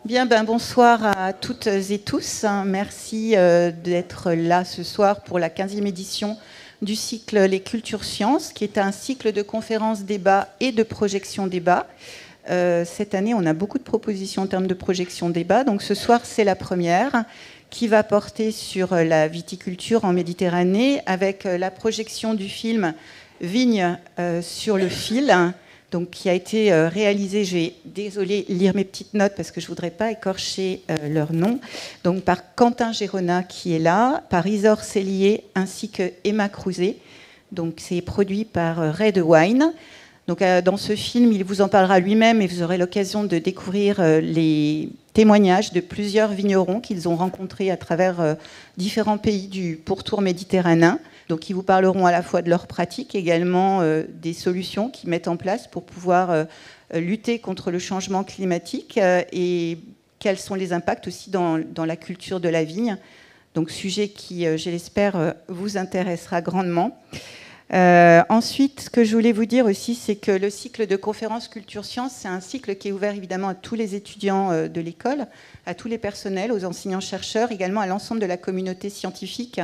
Bien, bonsoir à toutes et tous. Merci d'être là ce soir pour la 15e édition du cycle Les Cultures Sciences, qui est un cycle de conférences, débats et de projections débats. Cette année, on a beaucoup de propositions en termes de projections débats. Donc ce soir, c'est la première qui va porter sur la viticulture en Méditerranée avec la projection du film Vigne sur le fil, donc, qui a été réalisé, je vais, désolé, lire mes petites notes parce que je ne voudrais pas écorcher leur nom, donc par Quentin Gérona qui est là, par Isor Cellier ainsi que Emma Crouzet. Donc c'est produit par Red Wine. Donc dans ce film, il vous en parlera lui-même et vous aurez l'occasion de découvrir les témoignages de plusieurs vignerons qu'ils ont rencontrés à travers différents pays du pourtour méditerranéen. Donc, ils vous parleront à la fois de leurs pratiques, également des solutions qu'ils mettent en place pour pouvoir lutter contre le changement climatique et quels sont les impacts aussi dans la culture de la vigne. Donc, sujet qui, je l'espère, vous intéressera grandement. Ensuite, ce que je voulais vous dire aussi, c'est que le cycle de conférences Culture Sciences, c'est un cycle qui est ouvert évidemment à tous les étudiants de l'école, à tous les personnels, aux enseignants-chercheurs, également à l'ensemble de la communauté scientifique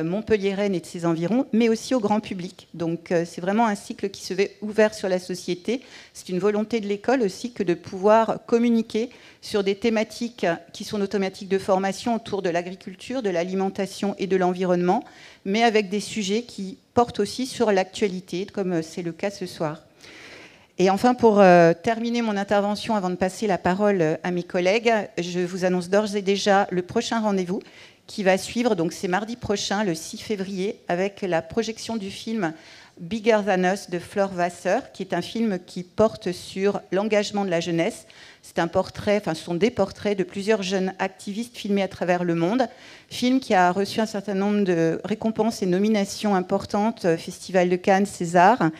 montpelliéraine et de ses environs, mais aussi au grand public. Donc c'est vraiment un cycle qui se veut ouvert sur la société. C'est une volonté de l'école aussi que de pouvoir communiquer sur des thématiques qui sont nos thématiques de formation autour de l'agriculture, de l'alimentation et de l'environnement, mais avec des sujets qui portent aussi sur l'actualité, comme c'est le cas ce soir. Et enfin, pour terminer mon intervention, avant de passer la parole à mes collègues, je vous annonce d'ores et déjà le prochain rendez-vous qui va suivre. Donc c'est mardi prochain, le 6 février, avec la projection du film Bigger Than Us de Flore Vasseur, qui est un film qui porte sur l'engagement de la jeunesse. C'est un portrait, enfin ce sont des portraits de plusieurs jeunes activistes filmés à travers le monde. Film qui a reçu un certain nombre de récompenses et nominations importantes, Festival de Cannes, César,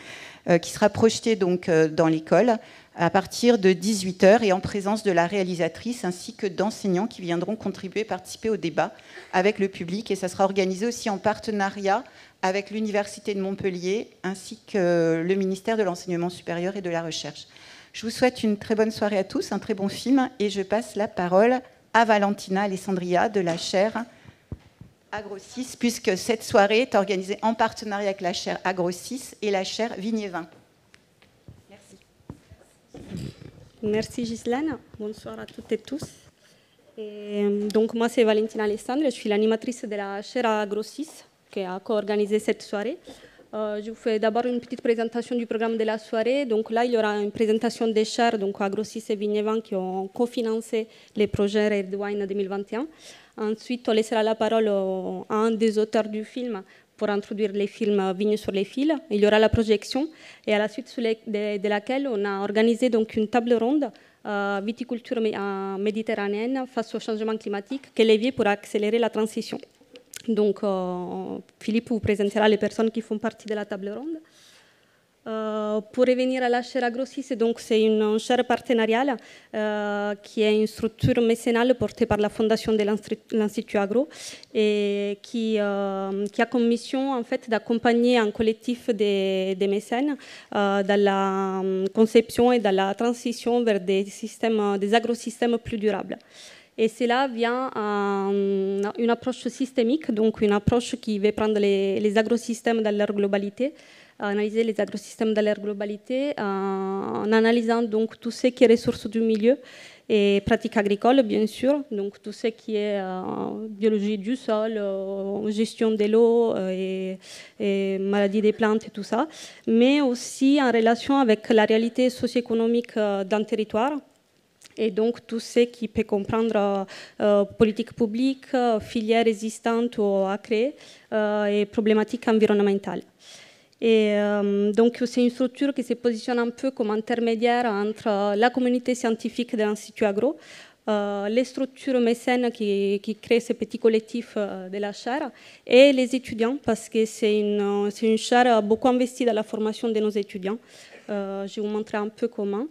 qui sera projeté donc dans l'école à partir de 18h et en présence de la réalisatrice ainsi que d'enseignants qui viendront contribuer, participer au débat avec le public. Et ça sera organisé aussi en partenariat avec l'Université de Montpellier ainsi que le ministère de l'Enseignement supérieur et de la Recherche. Je vous souhaite une très bonne soirée à tous, un très bon film, et je passe la parole à Valentina Alessandria de la chaire Agro6, puisque cette soirée est organisée en partenariat avec la chaire Agro6 et la chaire Vigne et Vin. Merci Ghislaine, bonsoir à toutes et tous. Donc moi c'est Valentina Alessandre, je suis l'animatrice de la chaire Agro6 qui a co-organisé cette soirée. Je vous fais d'abord une petite présentation du programme de la soirée. Donc là il y aura une présentation des chaires, donc Agro6 et Vigne et Vin qui ont cofinancé les projets Red Wine 2021. Ensuite on laissera la parole à un des auteurs du film pour introduire les films Vignes sur les fils. Il y aura la projection et à la suite de laquelle on a organisé donc une table ronde viticulture méditerranéenne face au changement climatique, quel levier pour accélérer la transition. Donc Philippe vous présentera les personnes qui font partie de la table ronde. Pour revenir à la chaire Agro6, donc c'est une chaire partenariale qui est une structure mécénale portée par la fondation de l'Institut Agro et qui a comme mission en fait d'accompagner un collectif des mécènes dans la conception et dans la transition vers des agrosystèmes plus durables. Et cela vient une approche systémique, donc une approche qui veut prendre les agrosystèmes dans leur globalité, analyser les agrosystèmes dans leur globalité, en analysant donc tout ce qui est ressources du milieu et pratiques agricoles, bien sûr, donc tout ce qui est biologie du sol, gestion de l'eau et maladies des plantes et tout ça, mais aussi en relation avec la réalité socio-économique d'un territoire. Et donc, tout ce qui peut comprendre politique publique, filières résistantes à créer et problématiques environnementales. Et donc, c'est une structure qui se positionne un peu comme intermédiaire entre la communauté scientifique de l'Institut Agro, les structures mécènes qui créent ces petits collectifs de la chaire et les étudiants, parce que c'est une chaire beaucoup investie dans la formation de nos étudiants. Je vais vous montrer un peu comment.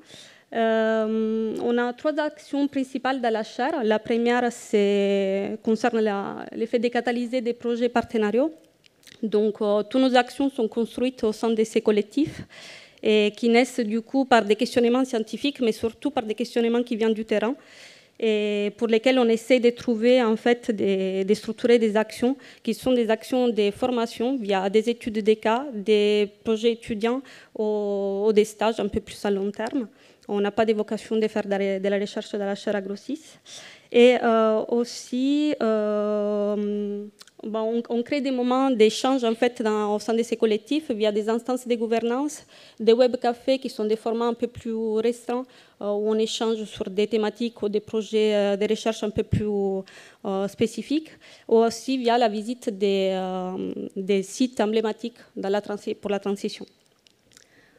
On a 3 actions principales dans la chaire. La première concerne l'effet de catalyser des projets partenariaux. Donc, toutes nos actions sont construites au sein de ces collectifs et qui naissent du coup par des questionnements scientifiques, mais surtout par des questionnements qui viennent du terrain. et pour lesquels on essaie de trouver, en fait, de structurer des actions qui sont des actions de formation via des études de cas, des projets étudiants ou des stages un peu plus à long terme. On n'a pas de vocation de faire de la recherche de la chaire AgroSis. Et aussi, on crée des moments d'échange en fait, au sein de ces collectifs via des instances de gouvernance, des web-cafés qui sont des formats un peu plus restreints où on échange sur des thématiques ou des projets de recherche un peu plus spécifiques, ou aussi via la visite des sites emblématiques pour la transition.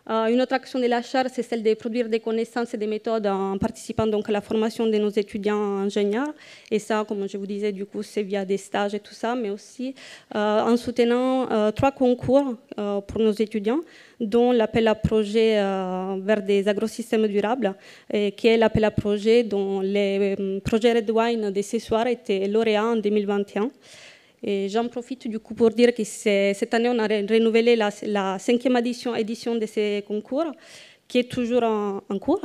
Une autre action de la chaire, c'est celle de produire des connaissances et des méthodes en participant donc à la formation de nos étudiants ingénieurs. Et ça, comme je vous disais, du coup, c'est via des stages et tout ça, mais aussi en soutenant 3 concours pour nos étudiants, dont l'appel à projet vers des agrosystèmes durables, qui est l'appel à projet dont les projets Redwine de ce soir étaient lauréats en 2021. Et j'en profite du coup pour dire que cette année, on a renouvelé la 5e édition de ces concours, qui est toujours en cours.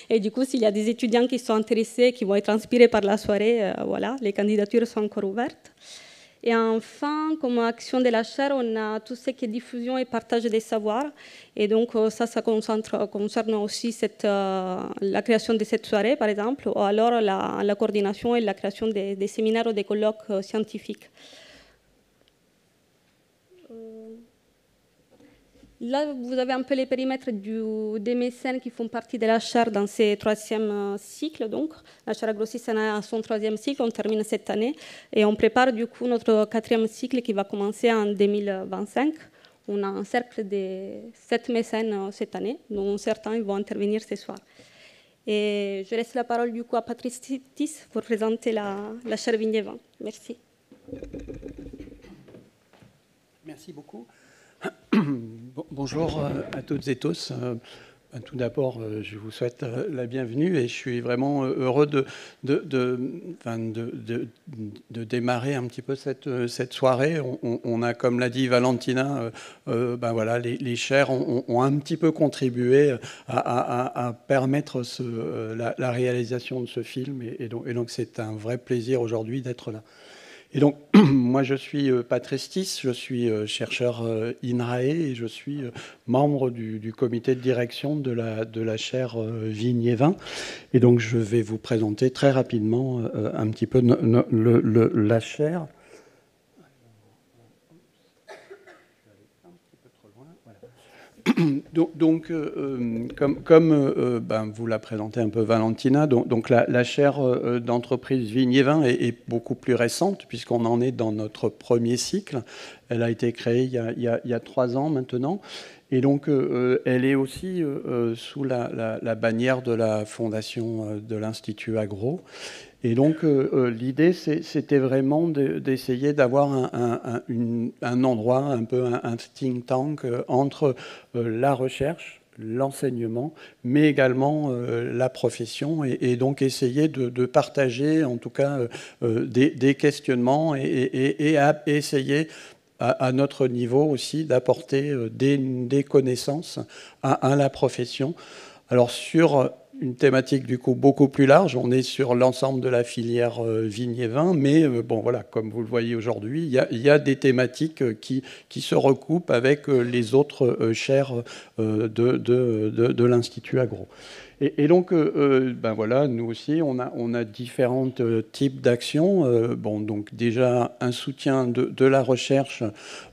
Et du coup, s'il y a des étudiants qui sont intéressés, qui vont être inspirés par la soirée, voilà, les candidatures sont encore ouvertes. Et enfin, comme action de la chaire, on a tout ce qui est diffusion et partage des savoirs. Et donc, ça concerne aussi la création de cette soirée, par exemple, ou alors la coordination et la création des séminaires ou des colloques scientifiques. Là, vous avez un peu les périmètres des mécènes qui font partie de la chaire dans ce 3e cycle. Donc, la chaire AgroSis a son 3e cycle, on termine cette année. Et on prépare du coup notre 4e cycle qui va commencer en 2025. On a un cercle de 7 mécènes cette année, dont certains vont intervenir ce soir. Et je laisse la parole du coup à Patrice Tis pour présenter la chaire Vigne et Vin. Merci. Merci beaucoup. Bonjour à toutes et tous. Tout d'abord, je vous souhaite la bienvenue et je suis vraiment heureux de démarrer un petit peu cette soirée. On a, comme l'a dit Valentina, voilà, les chaires ont un petit peu contribué à permettre la réalisation de ce film et donc c'est un vrai plaisir aujourd'hui d'être là. Et donc, moi, je suis Patrice Tis, je suis chercheur INRAE et je suis membre du comité de direction de la chaire Vigne et Vin. Et donc, je vais vous présenter très rapidement un petit peu la chaire. Donc, comme vous l'a présenté un peu Valentina, donc la chaire d'entreprise Vigne et Vin est beaucoup plus récente puisqu'on en est dans notre 1er cycle. Elle a été créée il y a 3 ans maintenant. Et donc, elle est aussi sous la bannière de la fondation de l'Institut Agro. Et donc, l'idée, c'était vraiment d'essayer d'avoir un endroit, un peu un think tank entre la recherche, l'enseignement, mais également la profession, et donc essayer de partager, en tout cas, des questionnements et essayer, à notre niveau aussi, d'apporter des connaissances à la profession. Alors, sur une thématique du coup beaucoup plus large. On est sur l'ensemble de la filière vigne et vin, mais bon voilà, comme vous le voyez aujourd'hui, il y a des thématiques qui se recoupent avec les autres chaires de l'Institut Agro. Et donc, voilà, nous aussi, on a différents types d'actions. Bon, donc déjà un soutien de la recherche,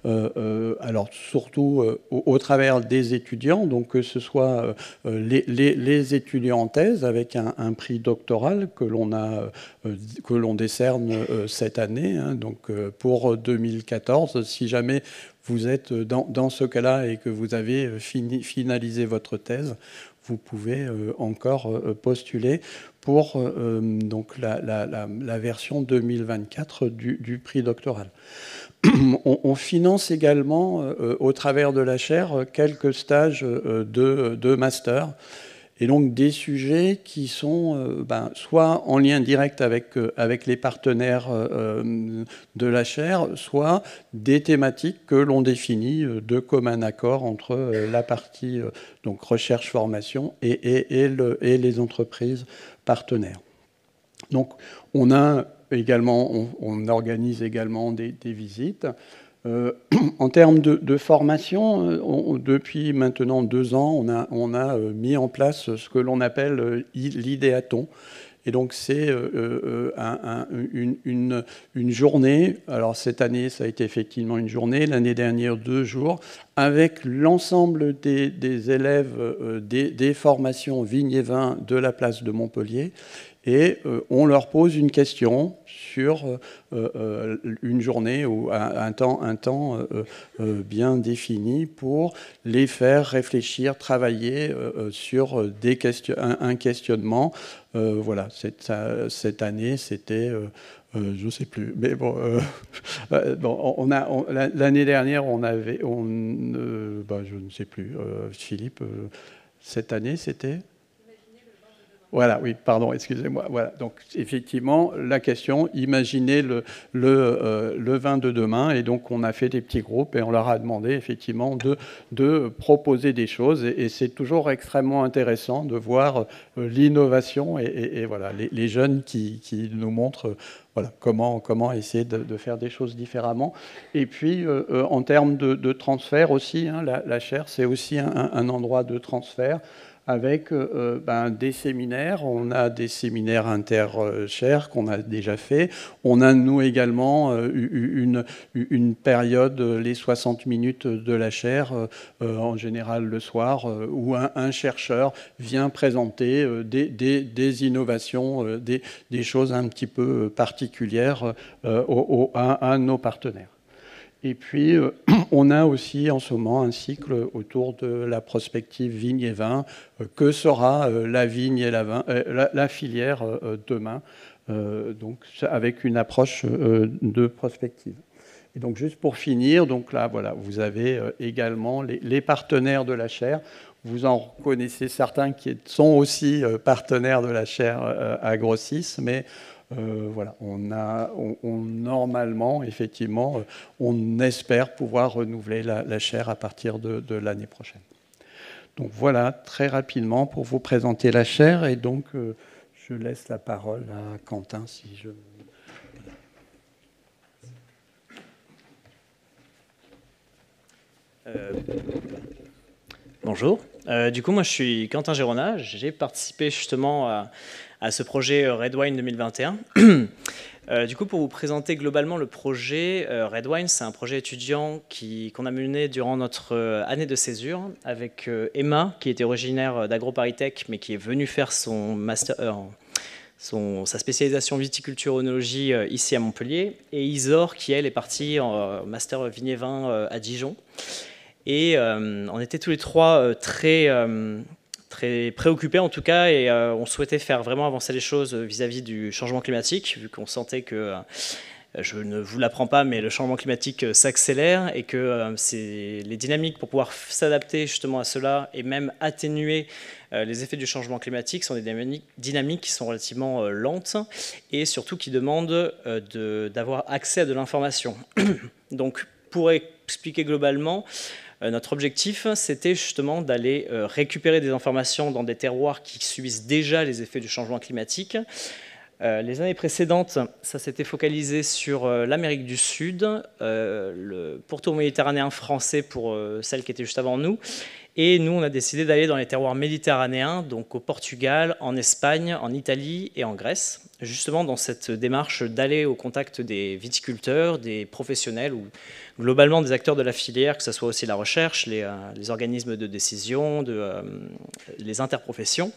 alors surtout au travers des étudiants, donc que ce soit les étudiants en thèse avec un prix doctoral que l'on décerne cette année, hein, donc pour 2014, si jamais vous êtes dans ce cas-là et que vous avez finalisé votre thèse, vous pouvez encore postuler pour donc la version 2024 du prix doctoral. On finance également, au travers de la chaire, quelques stages de master, et donc des sujets qui sont soit en lien direct avec les partenaires de la chaire, soit des thématiques que l'on définit de commun accord entre la partie donc recherche-formation et les entreprises partenaires. Donc on organise également des visites. En termes de formation, depuis maintenant 2 ans, on a mis en place ce que l'on appelle l'idéaton. Et donc c'est une journée, alors cette année ça a été effectivement une journée, l'année dernière 2 jours, avec l'ensemble des élèves des formations vignes et vins de la place de Montpellier, et on leur pose une question sur une journée ou un temps bien défini pour les faire réfléchir, travailler sur un questionnement. Voilà, cette année, c'était, je ne sais plus, mais bon, l'année dernière, je ne sais plus, Philippe, cette année, c'était... Voilà, oui, pardon, excusez-moi. Voilà. Donc, effectivement, la question, imaginez le vin de demain. Et donc, on a fait des petits groupes et on leur a demandé, effectivement, de proposer des choses. Et c'est toujours extrêmement intéressant de voir l'innovation et voilà, les jeunes qui nous montrent voilà, comment essayer de faire des choses différemment. Et puis, en termes de transfert aussi, hein, la chaire, c'est aussi un endroit de transfert, avec des séminaires. On a des séminaires inter-chaires qu'on a déjà fait. On a, nous également, une période, les 60 minutes de la chaire, en général le soir, où un chercheur vient présenter des innovations, des choses un petit peu particulières à nos partenaires. Et puis, on a aussi en ce moment un cycle autour de la prospective vigne et vin. Que sera la vigne et la filière demain, donc, avec une approche de prospective. Et donc, juste pour finir, donc là, voilà, vous avez également les partenaires de la chaire. Vous en connaissez certains qui sont aussi partenaires de la chaire à Grossis, mais voilà, normalement, effectivement, on espère pouvoir renouveler la chaire à partir de l'année prochaine. Donc voilà, très rapidement pour vous présenter la chaire, et donc je laisse la parole à Quentin si je... Bonjour. Du coup, moi, je suis Quentin Girona. J'ai participé justement à ce projet Red Wine 2021. Du coup, pour vous présenter globalement le projet Red Wine, c'est un projet étudiant qu'on a mené durant notre année de césure avec Emma, qui était originaire d'AgroParisTech, mais qui est venue faire son master, sa spécialisation viticulture-œnologie ici à Montpellier, et Isor, qui elle est partie en master vignes et vins à Dijon. Et on était tous les trois très préoccupés en tout cas, et on souhaitait faire vraiment avancer les choses vis-à-vis du changement climatique, vu qu'on sentait que, je ne vous l'apprends pas, mais le changement climatique s'accélère, et que les dynamiques pour pouvoir s'adapter justement à cela et même atténuer les effets du changement climatique sont des dynamiques qui sont relativement lentes, et surtout qui demandent d'avoir accès à de l'information. Donc pour expliquer globalement, notre objectif, c'était justement d'aller récupérer des informations dans des terroirs qui subissent déjà les effets du changement climatique. Les années précédentes, ça s'était focalisé sur l'Amérique du Sud, le pourtour méditerranéen français pour celle qui était juste avant nous. Et nous, on a décidé d'aller dans les terroirs méditerranéens, donc au Portugal, en Espagne, en Italie et en Grèce, justement dans cette démarche d'aller au contact des viticulteurs, des professionnels ou globalement des acteurs de la filière, que ce soit aussi la recherche, les organismes de décision, les interprofessions,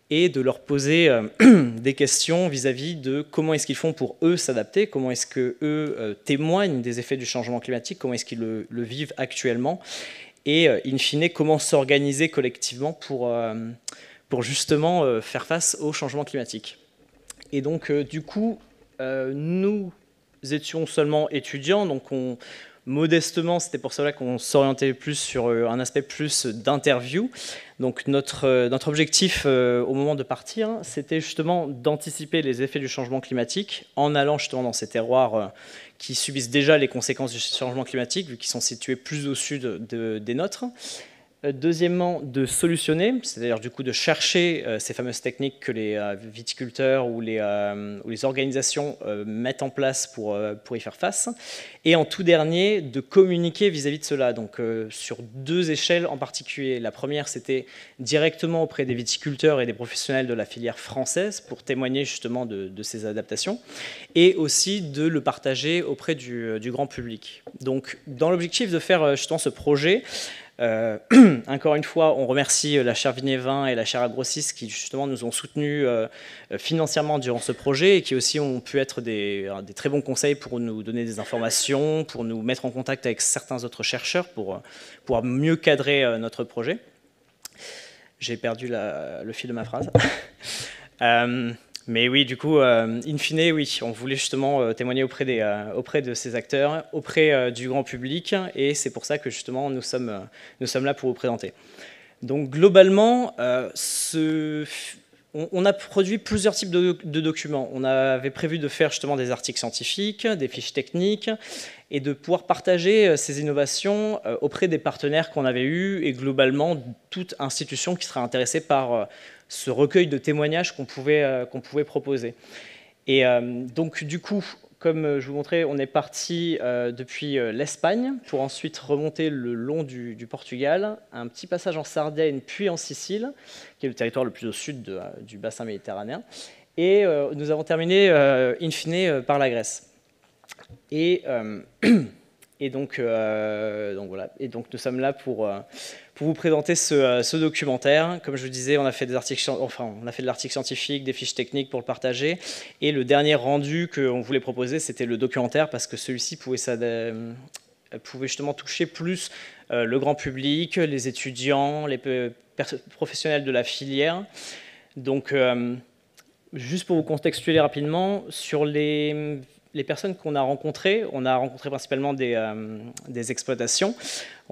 et de leur poser des questions vis-à-vis de comment est-ce qu'ils font pour eux s'adapter, comment est-ce qu'eux témoignent des effets du changement climatique, comment est-ce qu'ils le vivent actuellement, et in fine, comment s'organiser collectivement pour justement faire face au changement climatique. Et donc, du coup, nous étions seulement étudiants, donc modestement, c'était pour cela qu'on s'orientait plus sur un aspect plus d'interview. Donc notre objectif au moment de partir, c'était justement d'anticiper les effets du changement climatique en allant justement dans ces terroirs qui subissent déjà les conséquences du changement climatique, vu qu'ils sont situés plus au sud des nôtres. Deuxièmement, de solutionner, c'est-à-dire du coup de chercher ces fameuses techniques que les viticulteurs ou les organisations mettent en place pour y faire face. Et en tout dernier, de communiquer vis-à-vis de cela, donc sur 2 échelles en particulier. La première, c'était directement auprès des viticulteurs et des professionnels de la filière française pour témoigner justement de ces adaptations, et aussi de le partager auprès du grand public. Donc dans l'objectif de faire justement ce projet, encore une fois, on remercie la chaire Vigne et Vin et la chaire Agrosys qui justement nous ont soutenus financièrement durant ce projet et qui aussi ont pu être des très bons conseils pour nous donner des informations, pour nous mettre en contact avec certains autres chercheurs pour pouvoir mieux cadrer notre projet. J'ai perdu le fil de ma phrase. Mais oui, du coup, in fine, oui, on voulait justement témoigner auprès de ces acteurs, auprès du grand public, et c'est pour ça que justement nous sommes là pour vous présenter. Donc globalement, on a produit plusieurs types de documents. On avait prévu de faire justement des articles scientifiques, des fiches techniques, et de pouvoir partager ces innovations auprès des partenaires qu'on avait eus, et globalement toute institution qui serait intéressée par ce recueil de témoignages qu'on pouvait proposer. Et donc du coup, comme je vous montrais, on est parti depuis l'Espagne pour ensuite remonter le long du Portugal, un petit passage en Sardaigne puis en Sicile, qui est le territoire le plus au sud du bassin méditerranéen. Et nous avons terminé in fine par la Grèce. Et donc voilà. Et donc nous sommes là pour vous présenter ce documentaire. Comme je vous disais, on a fait de l'article scientifique, des fiches techniques pour le partager. Et le dernier rendu qu'on voulait proposer, c'était le documentaire, parce que celui-ci pouvait justement toucher plus le grand public, les étudiants, les professionnels de la filière. Donc, juste pour vous contextualiser rapidement, sur les personnes qu'on a rencontrées, principalement des exploitations.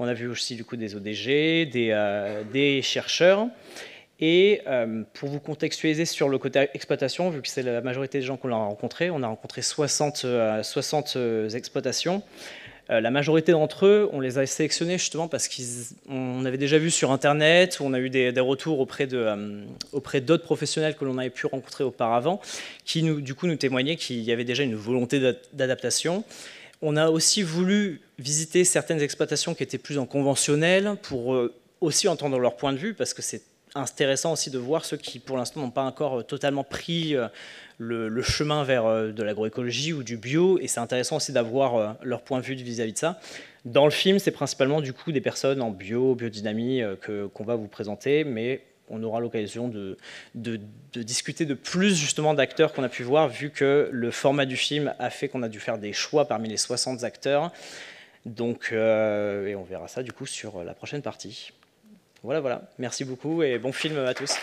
On a vu aussi du coup des ODG, des chercheurs. Et pour vous contextualiser sur le côté exploitation, vu que c'est la majorité des gens qu'on a rencontrés, on a rencontré 60 exploitations. La majorité d'entre eux, on les a sélectionnés justement parce qu'on avait déjà vu sur Internet, où on a eu des retours auprès d'autres professionnels que l'on avait pu rencontrer auparavant, qui du coup nous témoignaient qu'il y avait déjà une volonté d'adaptation. On a aussi voulu visiter certaines exploitations qui étaient plus en conventionnel pour aussi entendre leur point de vue, parce que c'est intéressant aussi de voir ceux qui pour l'instant n'ont pas encore totalement pris le chemin vers de l'agroécologie ou du bio, et c'est intéressant aussi d'avoir leur point de vue vis-à-vis de ça. Dans le film, c'est principalement du coup des personnes en biodynamie qu'on va vous présenter, mais on aura l'occasion de discuter de plus justement d'acteurs qu'on a pu voir, vu que le format du film a fait qu'on a dû faire des choix parmi les 60 acteurs. Donc, et on verra ça du coup sur la prochaine partie. Voilà. Merci beaucoup et bon film à tous.